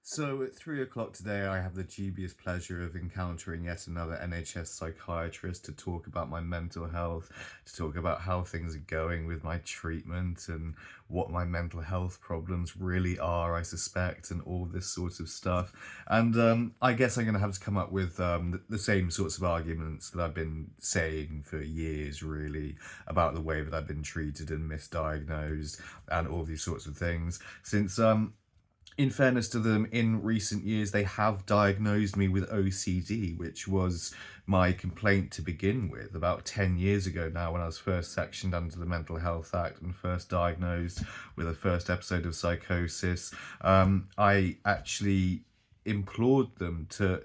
So at 3 o'clock today, I have the dubious pleasure of encountering yet another NHS psychiatrist to talk about my mental health, to talk about how things are going with my treatment and what my mental health problems really are, I suspect, and all this sort of stuff. And I guess I'm going to have to come up with the same sorts of arguments that I've been saying for years, really, about the way that I've been treated and misdiagnosed and all these sorts of things. Since in fairness to them, in recent years, they have diagnosed me with OCD, which was my complaint to begin with about 10 years ago now, when I was first sectioned under the Mental Health Act and first diagnosed with a first episode of psychosis. I actually implored them to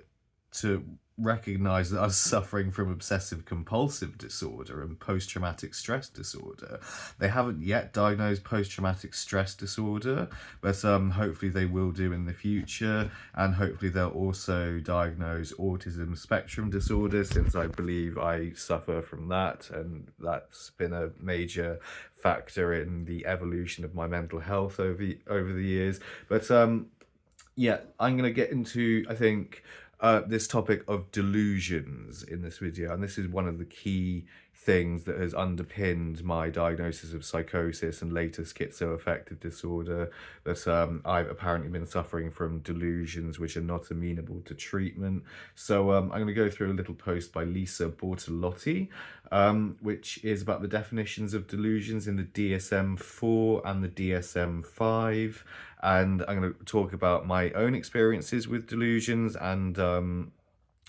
recognize that I was suffering from obsessive compulsive disorder and post-traumatic stress disorder. They haven't yet diagnosed post-traumatic stress disorder, but hopefully they will do in the future, and hopefully they'll also diagnose autism spectrum disorder, since I believe I suffer from that, and that's been a major factor in the evolution of my mental health over the years. But yeah, I'm going to get into, I think, this topic of delusions in this video, and this is one of the key things that has underpinned my diagnosis of psychosis and later schizoaffective disorder, that I've apparently been suffering from delusions which are not amenable to treatment. So I'm going to go through a little post by Lisa Bortolotti, which is about the definitions of delusions in the DSM-4 and the DSM-5, and I'm going to talk about my own experiences with delusions and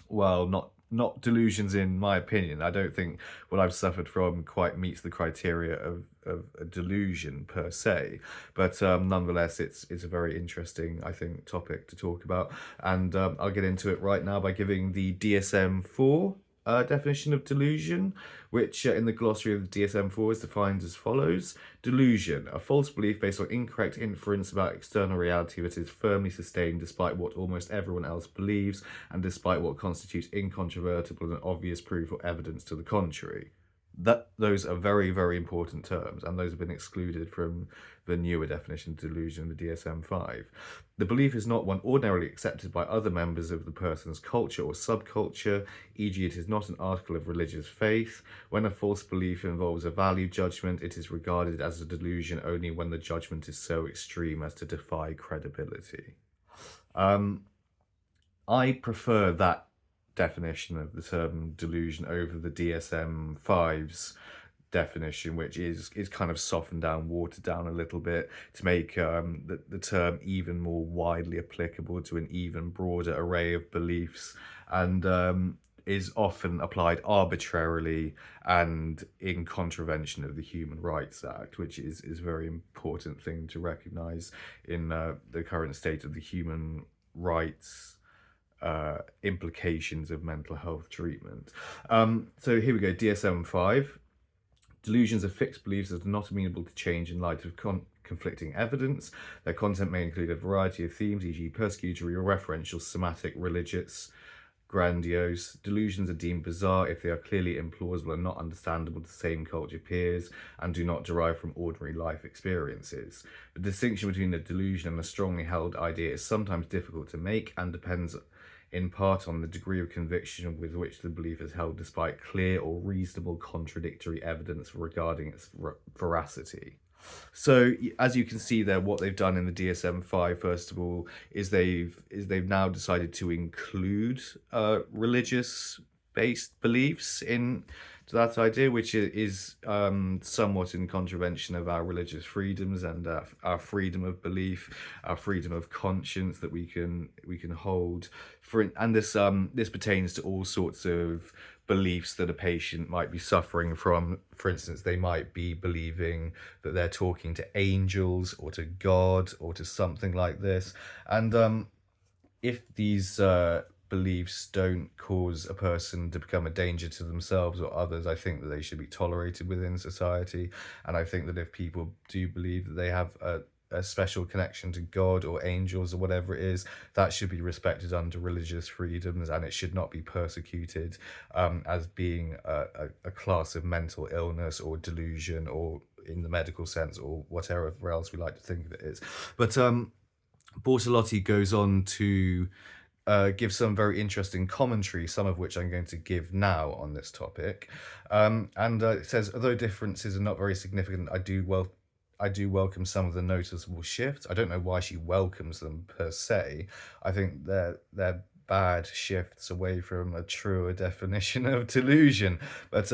well, not delusions in my opinion. I don't think what I've suffered from quite meets the criteria of a delusion per se, but nonetheless, it's a very interesting, I think, topic to talk about, and I'll get into it right now by giving the DSM-4 definition of delusion, which in the glossary of the DSM-4 is defined as follows: delusion, a false belief based on incorrect inference about external reality that is firmly sustained despite what almost everyone else believes and despite what constitutes incontrovertible and obvious proof or evidence to the contrary. Those are very, very important terms, and those have been excluded from the newer definition of delusion, the DSM-5. The belief is not one ordinarily accepted by other members of the person's culture or subculture, e.g. it is not an article of religious faith. When a false belief involves a value judgment, it is regarded as a delusion only when the judgment is so extreme as to defy credibility. I prefer that definition of the term delusion over the DSM-5's definition, which is kind of softened down, watered down a little bit to make the term even more widely applicable to an even broader array of beliefs, and is often applied arbitrarily and in contravention of the Human Rights Act, which is a very important thing to recognise in the current state of the human rights implications of mental health treatment. So here we go, DSM-5. Delusions are fixed beliefs that are not amenable to change in light of conflicting evidence. Their content may include a variety of themes, e.g. persecutory or referential, somatic, religious, grandiose. Delusions are deemed bizarre if they are clearly implausible and not understandable to same culture peers and do not derive from ordinary life experiences. The distinction between a delusion and a strongly held idea is sometimes difficult to make and depends in part on the degree of conviction with which the belief is held despite clear or reasonable contradictory evidence regarding its veracity. So as you can see there, what they've done in the DSM-5, first of all, is they've now decided to include religious-based beliefs in to that idea, which is somewhat in contravention of our religious freedoms and our freedom of belief, our freedom of conscience that we can hold. And this pertains to all sorts of beliefs that a patient might be suffering from. For instance, they might be believing that they're talking to angels or to God or to something like this. And if these beliefs don't cause a person to become a danger to themselves or others, I think that they should be tolerated within society. And I think that if people do believe that they have a special connection to God or angels or whatever it is, that should be respected under religious freedoms, and it should not be persecuted as being a class of mental illness or delusion, or in the medical sense, or whatever else we like to think of it is. But Bortolotti goes on to give some very interesting commentary, some of which I'm going to give now on this topic. And it says, although differences are not very significant, I do welcome some of the noticeable shifts. I don't know why she welcomes them per se. I think they're bad shifts away from a truer definition of delusion. But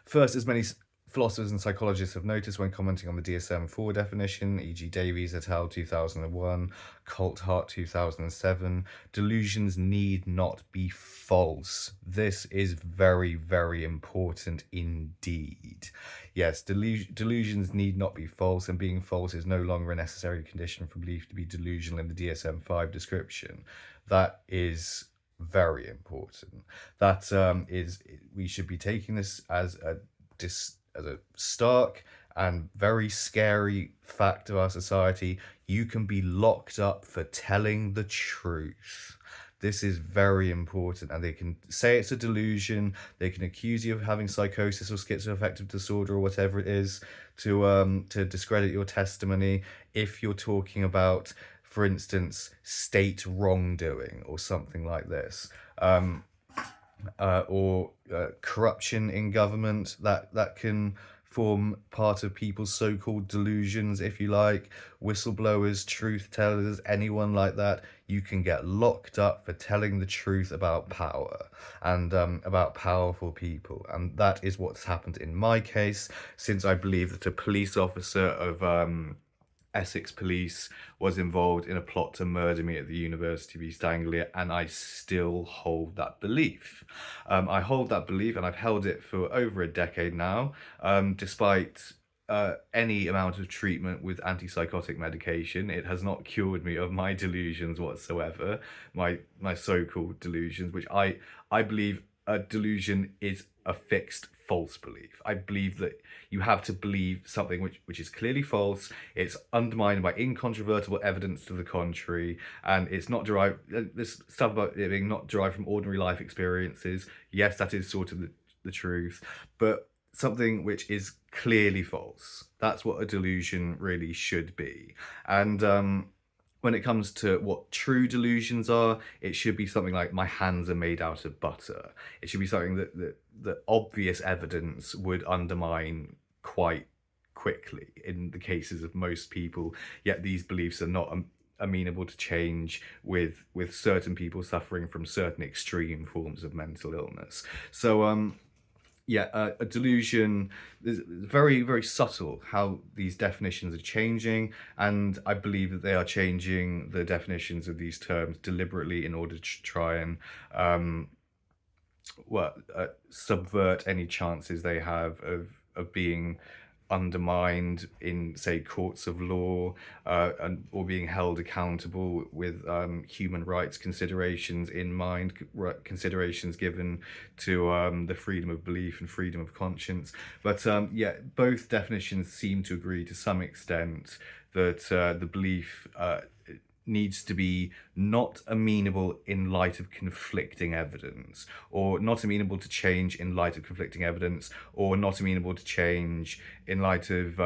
first, as many philosophers and psychologists have noticed when commenting on the DSM-4 definition, e.g. Davies et al. 2001, Coulthart 2007, delusions need not be false. This is very, very important indeed. Yes, delusions need not be false, and being false is no longer a necessary condition for belief to be delusional in the DSM-5 description. That is very important. That is, we should be taking this as a stark and very scary fact of our society. You can be locked up for telling the truth. This is very important, and they can say it's a delusion. They can accuse you of having psychosis or schizoaffective disorder or whatever it is to discredit your testimony if you're talking about, for instance, state wrongdoing or something like this. Or corruption in government that can form part of people's so-called delusions, if you like. Whistleblowers, truth tellers, anyone like that, you can get locked up for telling the truth about power and about powerful people. And that is what's happened in my case, since I believe that a police officer of Essex Police was involved in a plot to murder me at the University of East Anglia, and I still hold that belief. I hold that belief, and I've held it for over a decade now, despite any amount of treatment with antipsychotic medication. It has not cured me of my delusions whatsoever, my so-called delusions, which I believe a delusion is a fixed false belief. I believe that you have to believe something which is clearly false. It's undermined by incontrovertible evidence to the contrary, and it's not derived. This stuff about it being not derived from ordinary life experiences. Yes, that is sort of the truth, but something which is clearly false. That's what a delusion really should be. And when it comes to what true delusions are, it should be something like my hands are made out of butter. It should be something that obvious evidence would undermine quite quickly in the cases of most people, yet these beliefs are not amenable to change with certain people suffering from certain extreme forms of mental illness. So yeah, a delusion is very, very subtle how these definitions are changing, and I believe that they are changing the definitions of these terms deliberately in order to try and subvert any chances they have of being undermined in, say, courts of law, or being held accountable with human rights considerations in mind, considerations given to the freedom of belief and freedom of conscience. But yeah, both definitions seem to agree to some extent that the belief needs to be not amenable in light of conflicting evidence, or not amenable to change in light of conflicting evidence, or not amenable to change in light of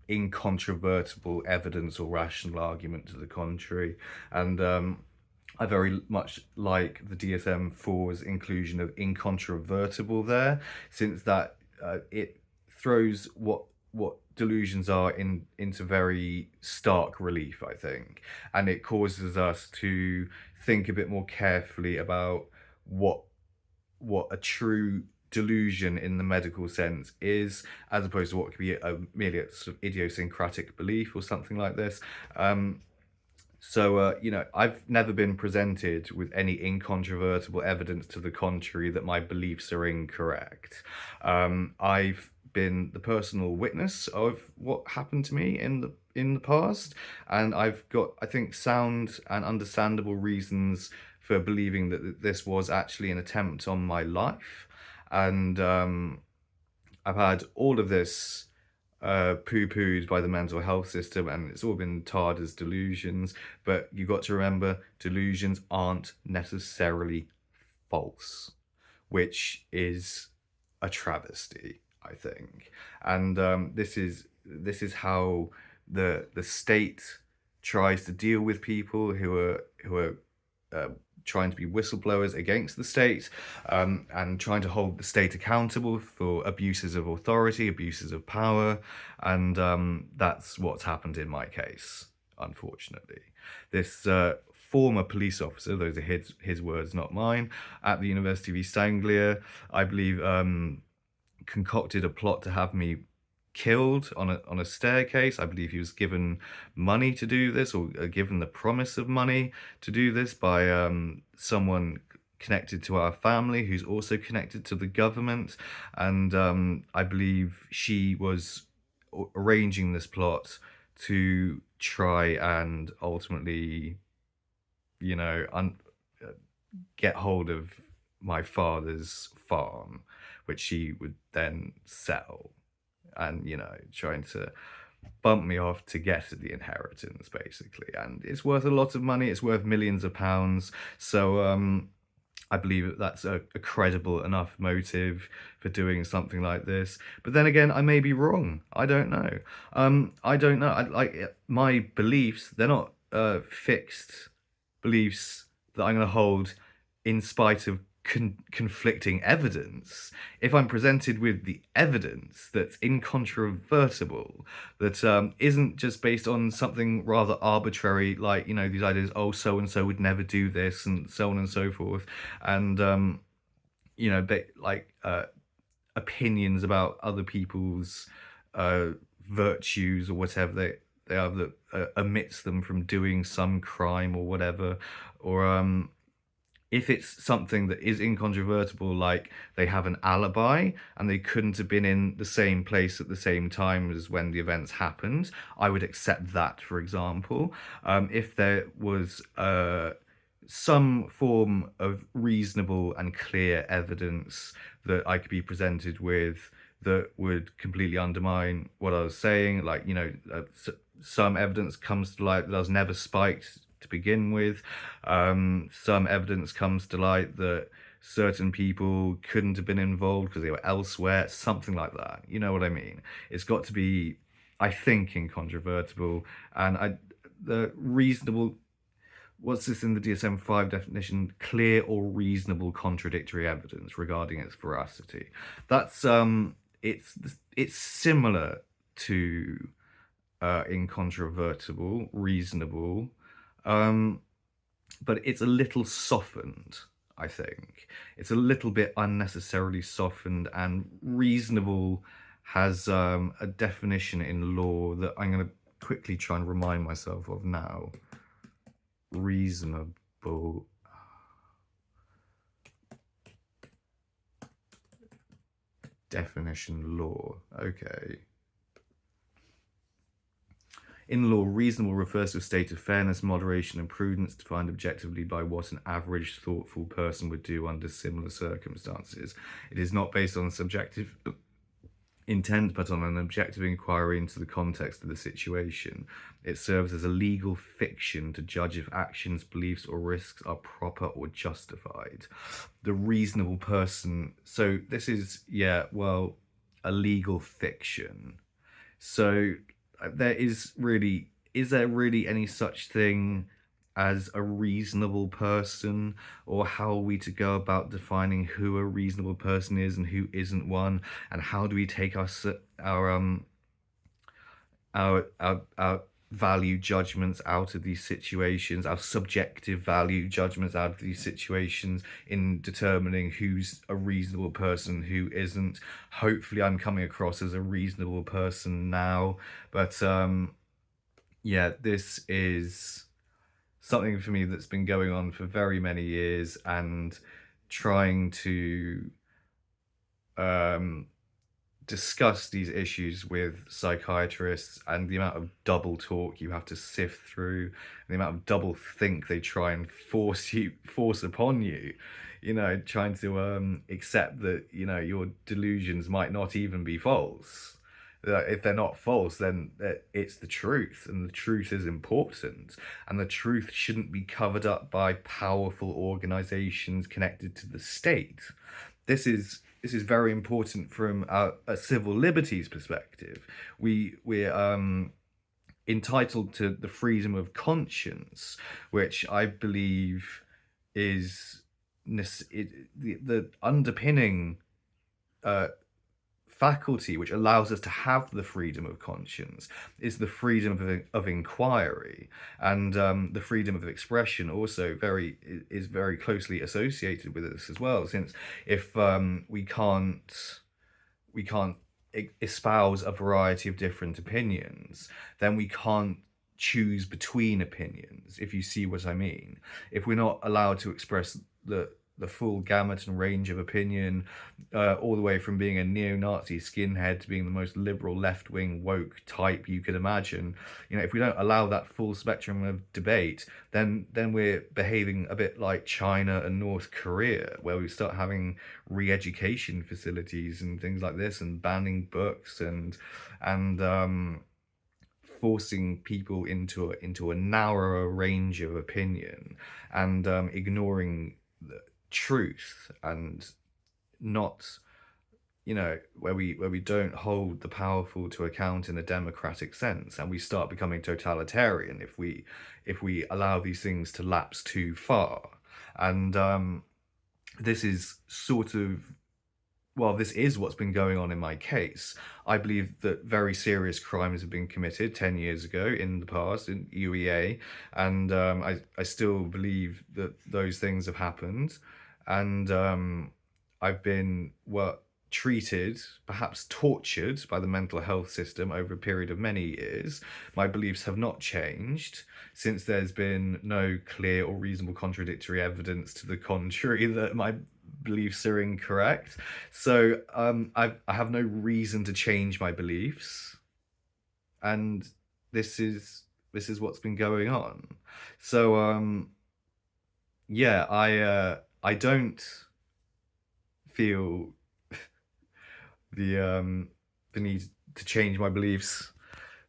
incontrovertible evidence or rational argument to the contrary. And I very much like the DSM-4's inclusion of incontrovertible there, since that it throws what delusions are into very stark relief, I think, and it causes us to think a bit more carefully about what a true delusion in the medical sense is, as opposed to what could be merely a sort of idiosyncratic belief or something like this. So, you know, I've never been presented with any incontrovertible evidence to the contrary that my beliefs are incorrect. I've been the personal witness of what happened to me in the past, and I've got, I think, sound and understandable reasons for believing that this was actually an attempt on my life. And I've had all of this poo-pooed by the mental health system, and it's all been tarred as delusions. But you've got to remember, delusions aren't necessarily false, which is a travesty, I think. And this is how the state tries to deal with people who are uh, trying to be whistleblowers against the state, and trying to hold the state accountable for abuses of authority, abuses of power, and that's what's happened in my case, unfortunately. This former police officer, those are his words, not mine, at the University of East Anglia, I believe, concocted a plot to have me killed on a staircase. I believe he was given money to do this, or given the promise of money to do this by someone connected to our family, who's also connected to the government, and I believe she was arranging this plot to try and ultimately, you know, uh, get hold of my father's farm, which she would then sell, and, you know, trying to bump me off to get the inheritance, basically. And it's worth a lot of money. It's worth millions of pounds. So I believe that that's a credible enough motive for doing something like this. But then again, I may be wrong. I don't know. I don't know. My beliefs. They're not fixed beliefs that I'm going to hold in spite of conflicting evidence. If I'm presented with the evidence that's incontrovertible, that isn't just based on something rather arbitrary, like, you know, these ideas, oh, so and so would never do this, and so on and so forth, and you know, opinions about other people's virtues or whatever they are, that omits them from doing some crime or whatever, or if it's something that is incontrovertible, like they have an alibi and they couldn't have been in the same place at the same time as when the events happened, I would accept that, for example. If there was some form of reasonable and clear evidence that I could be presented with that would completely undermine what I was saying, like, you know, some evidence comes to light that I was never spiked to begin with. Some evidence comes to light that certain people couldn't have been involved because they were elsewhere, something like that. You know what I mean? It's got to be, I think, incontrovertible, and the reasonable. What's this in the DSM-5 definition? Clear or reasonable contradictory evidence regarding its veracity. That's it's similar to incontrovertible, reasonable, but it's a little softened, I think. It's a little bit unnecessarily softened, and reasonable has a definition in law that I'm going to quickly try and remind myself of now. Reasonable. Definition law. Okay. In law, reasonable refers to a state of fairness, moderation, and prudence defined objectively by what an average thoughtful person would do under similar circumstances. It is not based on subjective intent, but on an objective inquiry into the context of the situation. It serves as a legal fiction to judge if actions, beliefs, or risks are proper or justified. The reasonable person. So this is, yeah, well, a legal fiction. So is there really any such thing as a reasonable person, or how are we to go about defining who a reasonable person is and who isn't one, and how do we take our value judgments out of these situations, our subjective value judgments out of these situations, in determining who's a reasonable person, who isn't. Hopefully I'm coming across as a reasonable person now, but yeah, this is something for me that's been going on for very many years, and trying to discuss these issues with psychiatrists, and the amount of double talk you have to sift through, the amount of double think they try and force upon you, you know, trying to accept that, you know, your delusions might not even be false. If they're not false, then it's the truth, and the truth is important, and the truth shouldn't be covered up by powerful organizations connected to the state. This is very important from a civil liberties perspective. We're entitled to the freedom of conscience, which I believe is the underpinning uh, faculty which allows us to have the freedom of conscience is the freedom of inquiry, and the freedom of expression also is very closely associated with this as well, since if we can't espouse a variety of different opinions, then we can't choose between opinions, if you see what I mean. If we're not allowed to express the full gamut and range of opinion, all the way from being a neo-Nazi skinhead to being the most liberal left-wing woke type you could imagine, if we don't allow that full spectrum of debate, then we're behaving a bit like China and North Korea, where we start having re-education facilities and things like this, and banning books, and forcing people into a narrower range of opinion, and ignoring the truth, and not, where we don't hold the powerful to account in a democratic sense, and we start becoming totalitarian if we allow these things to lapse too far. And this is sort of, well, this is what's been going on in my case. I believe that very serious crimes have been committed 10 years ago in the past in UEA, and I still believe that those things have happened. And I've been, well, treated, perhaps tortured by the mental health system over a period of many years. My beliefs have not changed, since there's been no clear or reasonable contradictory evidence to the contrary that my beliefs are incorrect. So I have no reason to change my beliefs, and this is what's been going on. So yeah, I don't feel the need to change my beliefs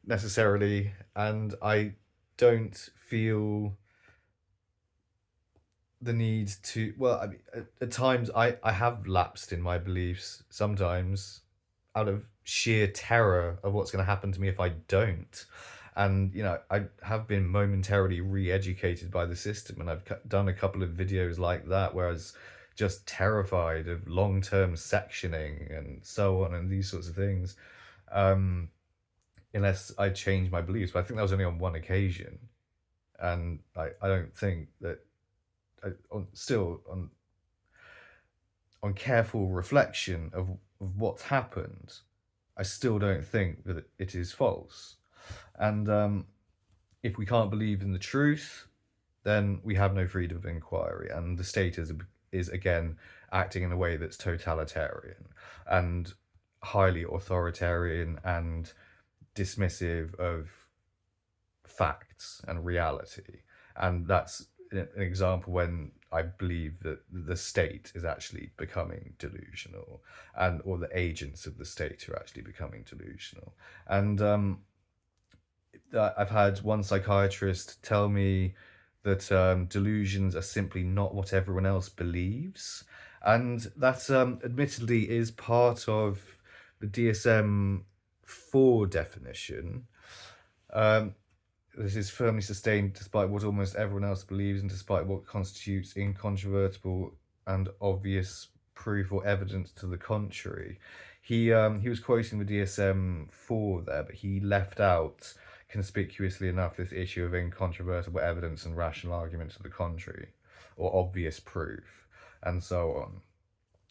necessarily, and I don't feel the need to, well, I mean, at times I have lapsed in my beliefs, sometimes out of sheer terror of what's going to happen to me if I don't. And I have been momentarily re-educated by the system, and I've done a couple of videos like that where I was just terrified of long-term sectioning and so on, and these sorts of things, unless I change my beliefs. But I think that was only on one occasion, and I don't think that on careful reflection of what's happened, I still don't think that it is false. And if we can't believe in the truth, then we have no freedom of inquiry, and the state is again acting in a way that's totalitarian and highly authoritarian and dismissive of facts and reality. And that's an example when I believe that the state is actually becoming delusional, or the agents of the state are actually becoming delusional. And I've had one psychiatrist tell me that delusions are simply not what everyone else believes, and that admittedly is part of the DSM-4 definition. This is firmly sustained despite what almost everyone else believes, and despite what constitutes incontrovertible and obvious proof or evidence to the contrary. He was quoting the DSM-4 there, but he left out, conspicuously enough, this issue of incontrovertible evidence and rational argument to the contrary, or obvious proof, and so on,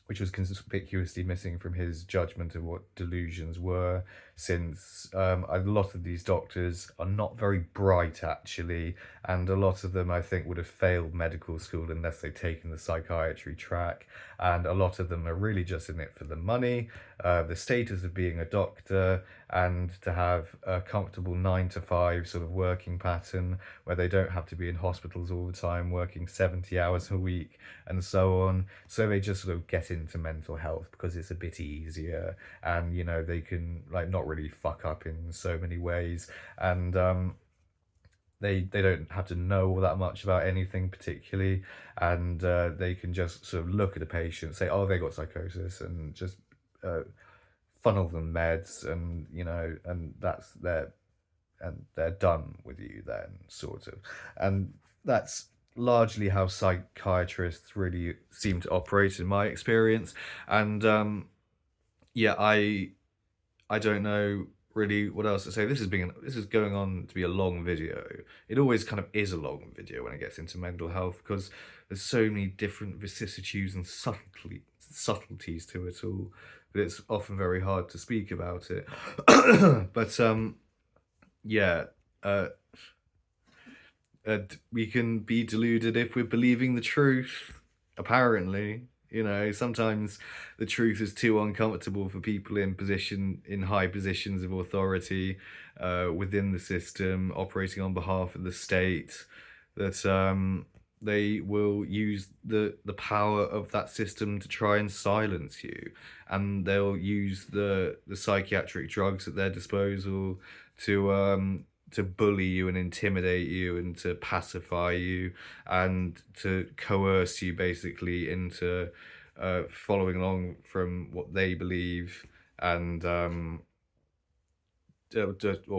which was conspicuously missing from his judgment of what delusions were, since a lot of these doctors are not very bright, actually, and a lot of them, I think, would have failed medical school unless they'd taken the psychiatry track, and a lot of them are really just in it for the money, the status of being a doctor, and to have a comfortable 9 to 5 sort of working pattern where they don't have to be in hospitals all the time, working 70 hours a week, and so on. So they just sort of get into mental health because it's a bit easier, and they can not really fuck up in so many ways, and they don't have to know all that much about anything particularly, and they can just sort of look at a patient, say, oh, they got psychosis, and just funnel them meds, and and that's their they're done with you then, sort of. And that's largely how psychiatrists really seem to operate in my experience. And yeah, I don't know really what else to say. This is going on to be a long video. It always kind of is a long video when it gets into mental health, because there's so many different vicissitudes and subtleties to it all that it's often very hard to speak about it. But yeah, uh, we can be deluded if we're believing the truth. Apparently, sometimes the truth is too uncomfortable for people in high positions of authority within the system, operating on behalf of the state. That they will use the power of that system to try and silence you, and they'll use the psychiatric drugs at their disposal to bully you and intimidate you and to pacify you and to coerce you basically into following along from what they believe, and or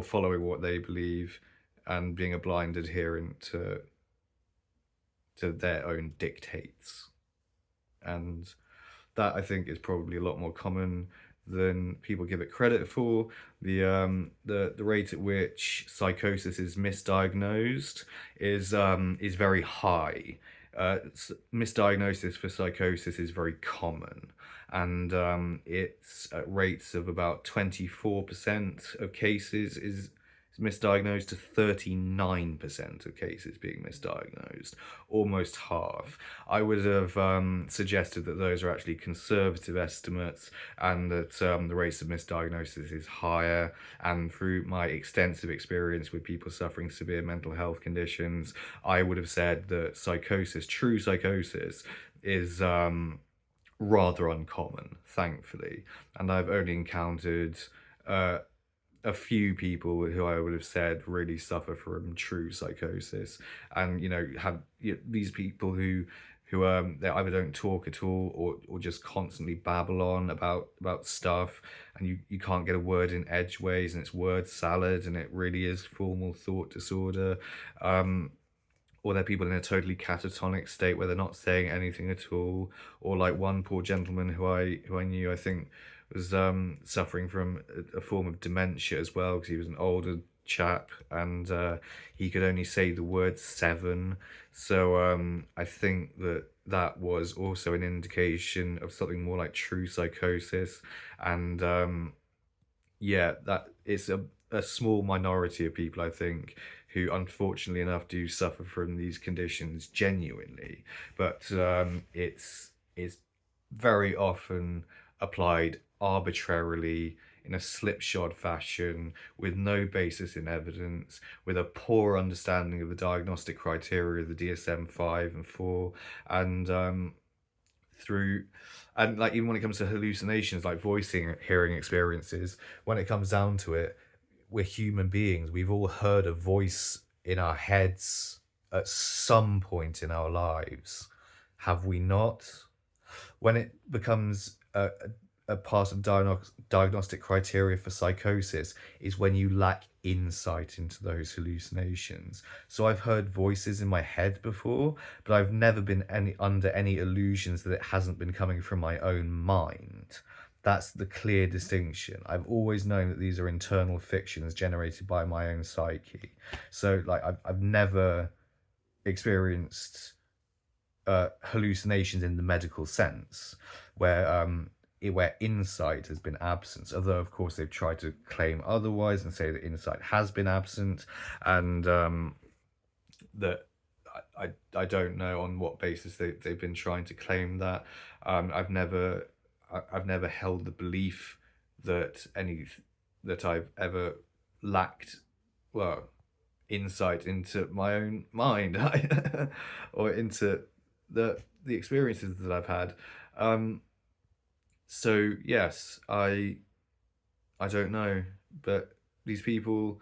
following what they believe and being a blind adherent to their own dictates. And that, I think, is probably a lot more common than people give it credit for. The rate at which psychosis is misdiagnosed is very high. Misdiagnosis for psychosis is very common, and it's at rates of about 24% of cases is misdiagnosed to 39% of cases being misdiagnosed, almost half. I would have suggested that those are actually conservative estimates, and that the rates of misdiagnosis is higher. And through my extensive experience with people suffering severe mental health conditions, I would have said that true psychosis, is rather uncommon, thankfully. And I've only encountered a few people who I would have said really suffer from true psychosis, and have these people who they either don't talk at all, or just constantly babble on about stuff, and you can't get a word in edgeways, and it's word salad, and it really is formal thought disorder. Or they're people in a totally catatonic state where they're not saying anything at all, or like one poor gentleman who I knew, I think, was suffering from a form of dementia as well, because he was an older chap, and he could only say the word seven. So I think that was also an indication of something more like true psychosis. And yeah, that it's a small minority of people, I think, who unfortunately enough do suffer from these conditions genuinely, but it's very often applied arbitrarily in a slipshod fashion, with no basis in evidence, with a poor understanding of the diagnostic criteria of the DSM-5 and 4, and through and like even when it comes to hallucinations like voicing hearing experiences, when it comes down to it, we're human beings. We've all heard a voice in our heads at some point in our lives, have we not? When it becomes a part of diagnostic criteria for psychosis is when you lack insight into those hallucinations. So I've heard voices in my head before, but I've never been under any illusions that it hasn't been coming from my own mind. That's the clear distinction. I've always known that these are internal fictions generated by my own psyche. So like I've never experienced hallucinations in the medical sense, where insight has been absent, although of course they've tried to claim otherwise and say that insight has been absent, and that I don't know on what basis they've been trying to claim that. I've never held the belief that I've ever lacked, well, insight into my own mind or into the experiences that I've had. So yes, I don't know, but these people,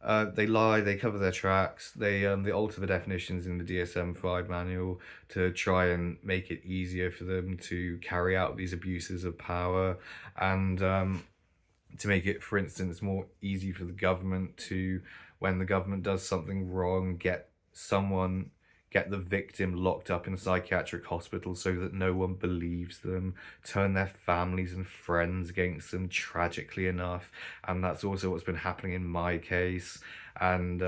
they lie, they cover their tracks, they alter the definitions in the DSM-5 manual to try and make it easier for them to carry out these abuses of power, and to make it, for instance, more easy for the government to, when the government does something wrong, get the victim locked up in a psychiatric hospital so that no one believes them, turn their families and friends against them, tragically enough. And that's also what's been happening in my case. And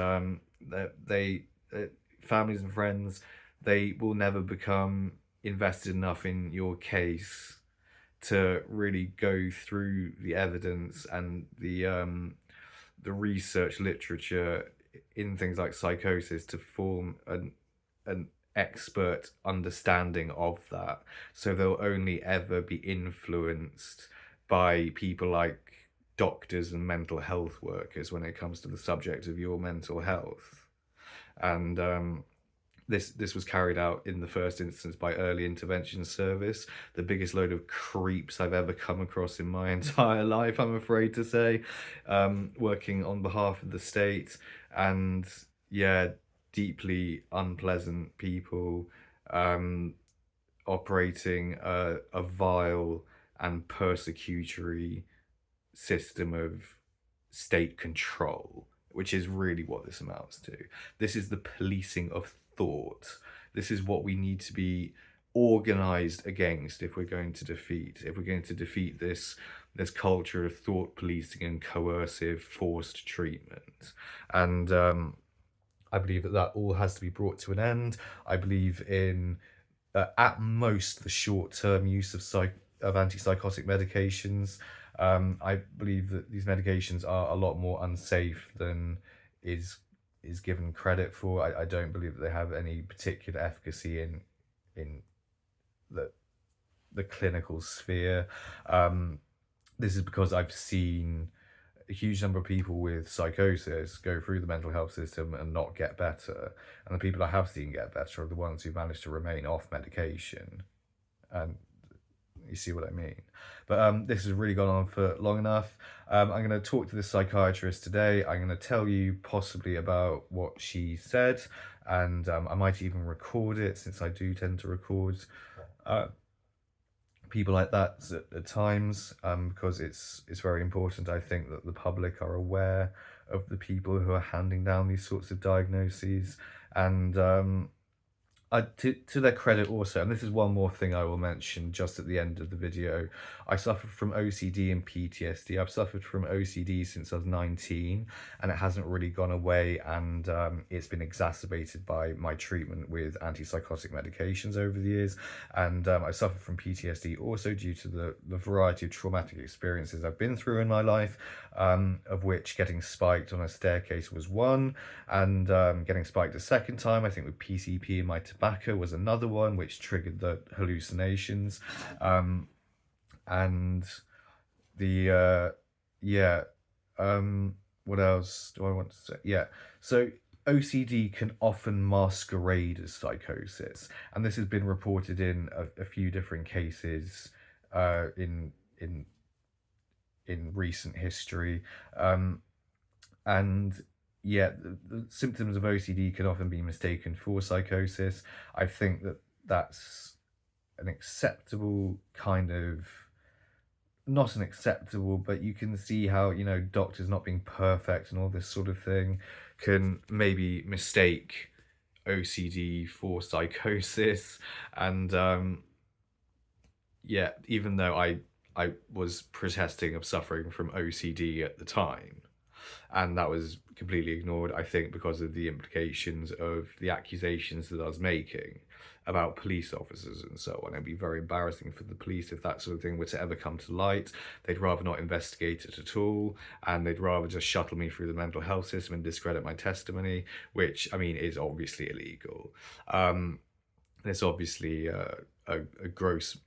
families and friends, they will never become invested enough in your case to really go through the evidence and the research literature in things like psychosis to form an expert understanding of that. So they'll only ever be influenced by people like doctors and mental health workers when it comes to the subject of your mental health. And this was carried out in the first instance by early intervention service, the biggest load of creeps I've ever come across in my entire life, I'm afraid to say, working on behalf of the state. And yeah, deeply unpleasant people, operating a vile and persecutory system of state control, which is really what this amounts to. This is the policing of thought. This is what we need to be organized against if we're going to defeat this culture of thought policing and coercive forced treatment. And I believe that all has to be brought to an end. I believe in at most the short-term use of antipsychotic medications. I believe that these medications are a lot more unsafe than is given credit for. I don't believe that they have any particular efficacy in the clinical sphere. This is because I've seen a huge number of people with psychosis go through the mental health system and not get better. And the people I have seen get better are the ones who managed to remain off medication. And you see what I mean. But this has really gone on for long enough. I'm going to talk to this psychiatrist today. I'm going to tell you possibly about what she said. And I might even record it, since I do tend to record people like that at times, because it's very important, I think, that the public are aware of the people who are handing down these sorts of diagnoses. And to their credit also, and this is one more thing I will mention just at the end of the video, I suffered from OCD and PTSD. I've suffered from OCD since I was 19, and it hasn't really gone away, and it's been exacerbated by my treatment with antipsychotic medications over the years. And I suffered from PTSD also due to the variety of traumatic experiences I've been through in my life, of which getting spiked on a staircase was one, and getting spiked a second time, I think with PCP in my tobacco, was another one, which triggered the hallucinations. And the what else do I want to say? Yeah, so OCD can often masquerade as psychosis, and this has been reported in a few different cases in recent history. And yeah, the symptoms of OCD can often be mistaken for psychosis. I think that that's an acceptable kind of, not an acceptable, but you can see how, doctors not being perfect and all this sort of thing can maybe mistake OCD for psychosis. And yeah, even though I was protesting of suffering from OCD at the time, and that was completely ignored, I think, because of the implications of the accusations that I was making about police officers and so on. It'd be very embarrassing for the police if that sort of thing were to ever come to light. They'd rather not investigate it at all, and they'd rather just shuttle me through the mental health system and discredit my testimony, which, I mean, is obviously illegal. And it's obviously a gross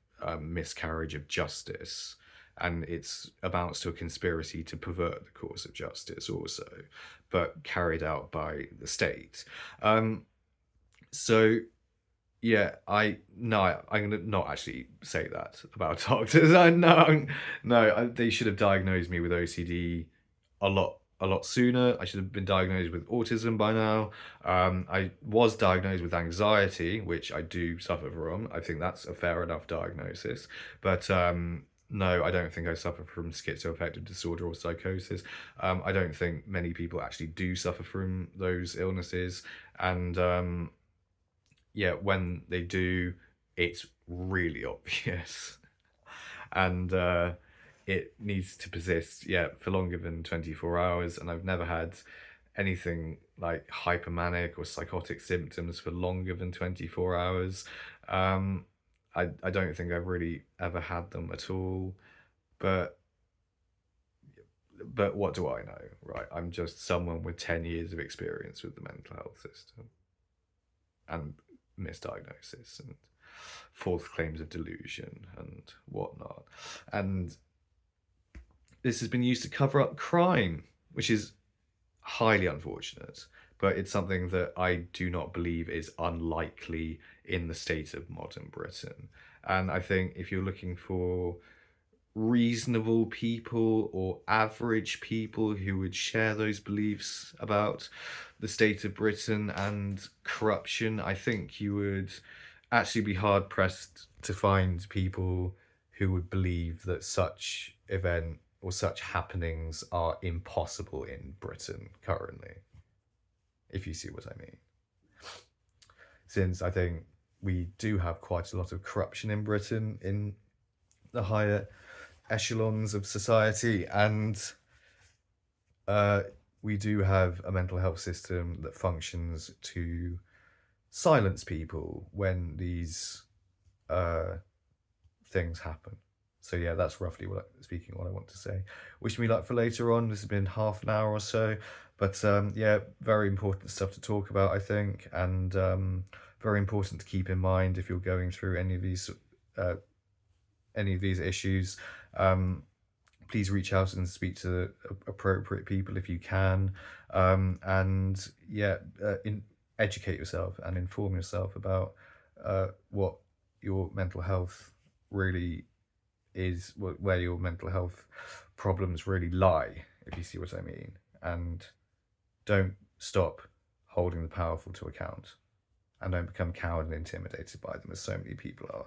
miscarriage of justice, and it's amounts to a conspiracy to pervert the course of justice also, but carried out by the state. So yeah, I'm gonna not actually say that about doctors. They should have diagnosed me with OCD a lot sooner. I should have been diagnosed with autism by now. I was diagnosed with anxiety, which I do suffer from. I think that's a fair enough diagnosis. But No, I don't think I suffer from schizoaffective disorder or psychosis. I don't think many people actually do suffer from those illnesses. And yeah, when they do, it's really obvious. And it needs to persist, yeah, for longer than 24 hours. And I've never had anything like hypomanic or psychotic symptoms for longer than 24 hours. Um, I don't think I've really ever had them at all. But what do I know, right? I'm just someone with 10 years of experience with the mental health system and misdiagnosis and false claims of delusion and whatnot. And this has been used to cover up crime, which is highly unfortunate, but it's something that I do not believe is unlikely in the state of modern Britain. And I think if you're looking for reasonable people or average people who would share those beliefs about the state of Britain and corruption, I think you would actually be hard pressed to find people who would believe that such event or such happenings are impossible in Britain currently, if you see what I mean. Since I think we do have quite a lot of corruption in Britain in the higher echelons of society, and we do have a mental health system that functions to silence people when these things happen. So yeah, that's roughly what I want to say. Wish me luck for later on. This has been half an hour or so, but yeah, very important stuff to talk about, I think, and very important to keep in mind if you're going through any of these issues. Please reach out and speak to appropriate people if you can, and yeah, educate yourself and inform yourself about what your mental health really is, where your mental health problems really lie, if you see what I mean. And don't stop holding the powerful to account, and don't become cowed and intimidated by them, as so many people are.